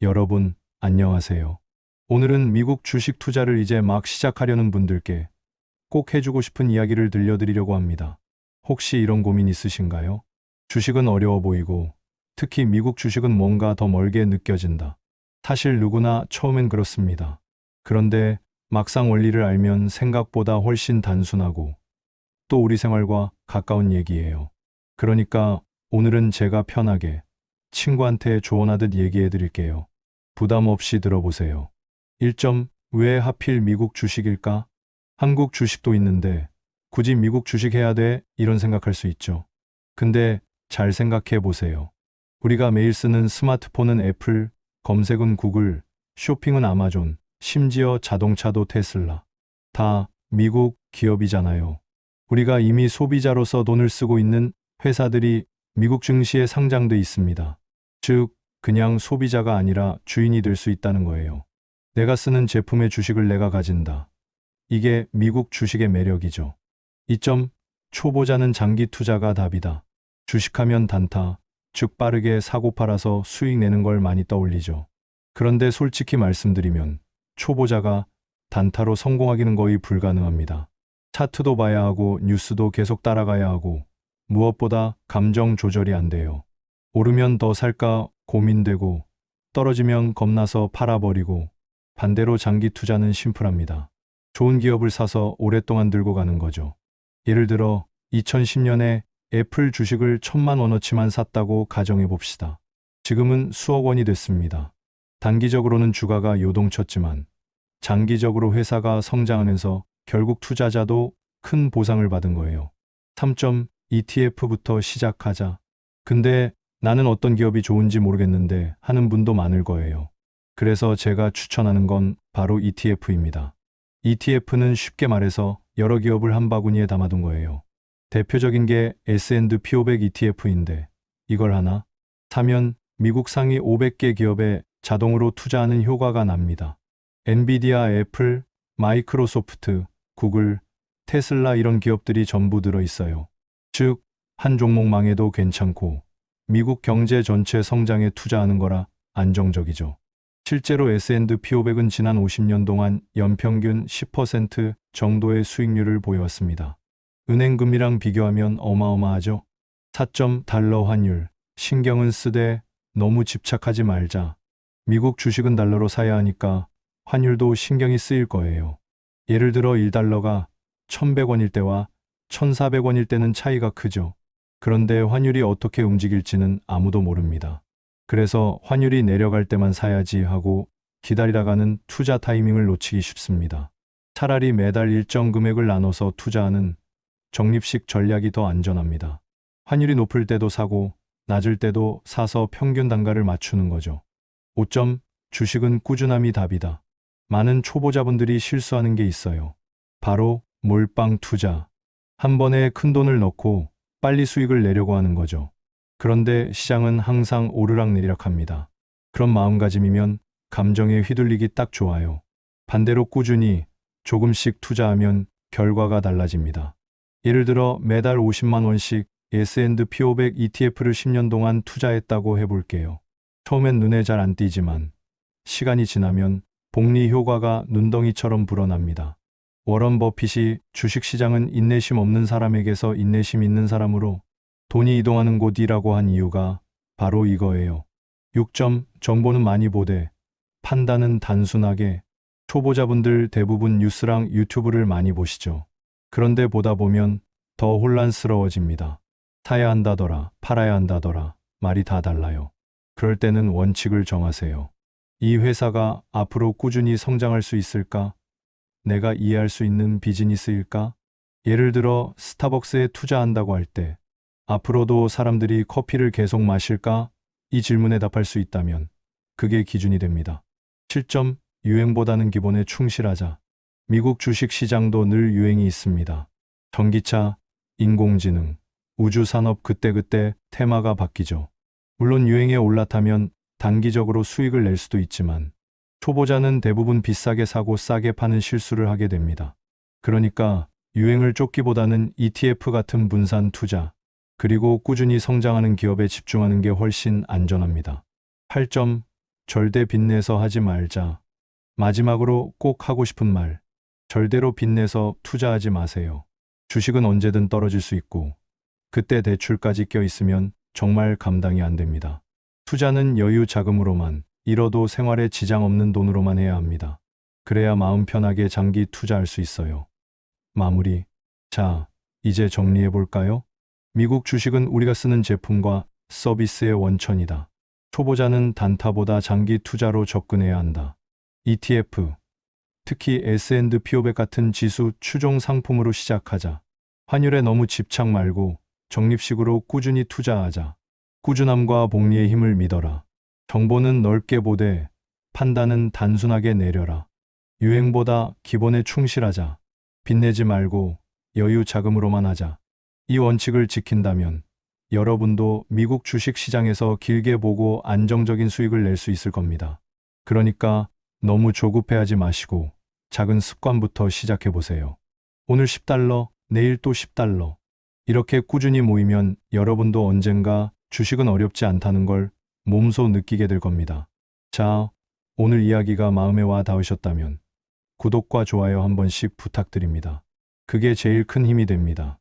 여러분, 안녕하세요. 오늘은 미국 주식 투자를 이제 막 시작하려는 분들께 꼭 해주고 싶은 이야기를 들려드리려고 합니다. 혹시 이런 고민 있으신가요? 주식은 어려워 보이고, 특히 미국 주식은 뭔가 더 멀게 느껴진다. 사실 누구나 처음엔 그렇습니다. 그런데 막상 원리를 알면 생각보다 훨씬 단순하고 또 우리 생활과 가까운 얘기예요. 그러니까 오늘은 제가 편하게 친구한테 조언하듯 얘기해 드릴게요. 부담 없이 들어보세요. 1점, 왜 하필 미국 주식일까? 한국 주식도 있는데 굳이 미국 주식 해야 돼? 이런 생각할 수 있죠. 근데 잘 생각해 보세요. 우리가 매일 쓰는 스마트폰은 애플, 검색은 구글, 쇼핑은 아마존, 심지어 자동차도 테슬라. 다 미국 기업이잖아요. 우리가 이미 소비자로서 돈을 쓰고 있는 회사들이 미국 증시에 상장돼 있습니다. 즉, 그냥 소비자가 아니라 주인이 될 수 있다는 거예요. 내가 쓰는 제품의 주식을 내가 가진다. 이게 미국 주식의 매력이죠. 2점, 초보자는 장기 투자가 답이다. 주식하면 단타, 즉 빠르게 사고 팔아서 수익 내는 걸 많이 떠올리죠. 그런데 솔직히 말씀드리면 초보자가 단타로 성공하기는 거의 불가능합니다. 차트도 봐야 하고 뉴스도 계속 따라가야 하고 무엇보다 감정 조절이 안 돼요. 오르면 더 살까 고민되고 떨어지면 겁나서 팔아버리고 반대로 장기 투자는 심플합니다. 좋은 기업을 사서 오랫동안 들고 가는 거죠. 예를 들어 2010년에 애플 주식을 1,000만 원어치만 샀다고 가정해 봅시다. 지금은 수억 원이 됐습니다. 단기적으로는 주가가 요동쳤지만 장기적으로 회사가 성장하면서 결국 투자자도 큰 보상을 받은 거예요. 3점, ETF부터 시작하자. 근데 나는 어떤 기업이 좋은지 모르겠는데 하는 분도 많을 거예요. 그래서 제가 추천하는 건 바로 ETF입니다. ETF는 쉽게 말해서 여러 기업을 한 바구니에 담아둔 거예요. 대표적인 게 S&P 500 ETF인데 이걸 하나 사면 미국 상위 500개 기업에 자동으로 투자하는 효과가 납니다. 엔비디아, 애플, 마이크로소프트, 구글, 테슬라 이런 기업들이 전부 들어 있어요. 즉, 한 종목 망해도 괜찮고 미국 경제 전체 성장에 투자하는 거라 안정적이죠. 실제로 S&P 500은 지난 50년 동안 연평균 10% 정도의 수익률을 보여왔습니다. 은행금리랑 비교하면 어마어마하죠. 4점, 달러 환율. 신경은 쓰되 너무 집착하지 말자. 미국 주식은 달러로 사야 하니까 환율도 신경이 쓰일 거예요. 예를 들어 1달러가 1,100원일 때와 1,400원일 때는 차이가 크죠. 그런데 환율이 어떻게 움직일지는 아무도 모릅니다. 그래서 환율이 내려갈 때만 사야지 하고 기다리다가는 투자 타이밍을 놓치기 쉽습니다. 차라리 매달 일정 금액을 나눠서 투자하는 적립식 전략이 더 안전합니다. 환율이 높을 때도 사고 낮을 때도 사서 평균 단가를 맞추는 거죠. 5점, 주식은 꾸준함이 답이다. 많은 초보자분들이 실수하는 게 있어요. 바로 몰빵 투자. 한 번에 큰 돈을 넣고 빨리 수익을 내려고 하는 거죠. 그런데 시장은 항상 오르락내리락 합니다. 그런 마음가짐이면 감정에 휘둘리기 딱 좋아요. 반대로 꾸준히 조금씩 투자하면 결과가 달라집니다. 예를 들어 매달 50만 원씩 S&P 500 ETF를 10년 동안 투자했다고 해볼게요. 처음엔 눈에 잘 안 띄지만 시간이 지나면 복리 효과가 눈덩이처럼 불어납니다. 워런 버핏이 주식시장은 인내심 없는 사람에게서 인내심 있는 사람으로 돈이 이동하는 곳이라고 한 이유가 바로 이거예요. 6점, 정보는 많이 보되 판단은 단순하게. 초보자분들 대부분 뉴스랑 유튜브를 많이 보시죠. 그런데 보다 보면 더 혼란스러워집니다. 사야 한다더라, 팔아야 한다더라, 말이 다 달라요. 그럴 때는 원칙을 정하세요. 이 회사가 앞으로 꾸준히 성장할 수 있을까? 내가 이해할 수 있는 비즈니스일까? 예를 들어 스타벅스에 투자한다고 할 때 앞으로도 사람들이 커피를 계속 마실까? 이 질문에 답할 수 있다면 그게 기준이 됩니다. 7점, 유행보다는 기본에 충실하자. 미국 주식 시장도 늘 유행이 있습니다. 전기차, 인공지능, 우주산업 그때그때 테마가 바뀌죠. 물론 유행에 올라타면 단기적으로 수익을 낼 수도 있지만 초보자는 대부분 비싸게 사고 싸게 파는 실수를 하게 됩니다. 그러니까 유행을 쫓기보다는 ETF 같은 분산 투자, 그리고 꾸준히 성장하는 기업에 집중하는 게 훨씬 안전합니다. 8점, 절대 빚내서 하지 말자. 마지막으로 꼭 하고 싶은 말. 절대로 빚내서 투자하지 마세요. 주식은 언제든 떨어질 수 있고, 그때 대출까지 껴있으면 정말 감당이 안 됩니다. 투자는 여유 자금으로만, 잃어도 생활에 지장 없는 돈으로만 해야 합니다. 그래야 마음 편하게 장기 투자할 수 있어요. 마무리. 자, 이제 정리해 볼까요? 미국 주식은 우리가 쓰는 제품과 서비스의 원천이다. 초보자는 단타보다 장기 투자로 접근해야 한다. ETF, 특히 S&P 500 같은 지수 추종 상품으로 시작하자. 환율에 너무 집착 말고 적립식으로 꾸준히 투자하자. 꾸준함과 복리의 힘을 믿어라. 정보는 넓게 보되 판단은 단순하게 내려라. 유행보다 기본에 충실하자. 빚내지 말고 여유 자금으로만 하자. 이 원칙을 지킨다면 여러분도 미국 주식 시장에서 길게 보고 안정적인 수익을 낼 수 있을 겁니다. 그러니까 너무 조급해하지 마시고 작은 습관부터 시작해 보세요. 오늘 $10, 내일 또 $10. 이렇게 꾸준히 모이면 여러분도 언젠가 주식은 어렵지 않다는 걸 몸소 느끼게 될 겁니다. 자, 오늘 이야기가 마음에 와 닿으셨다면 구독과 좋아요 한 번씩 부탁드립니다. 그게 제일 큰 힘이 됩니다.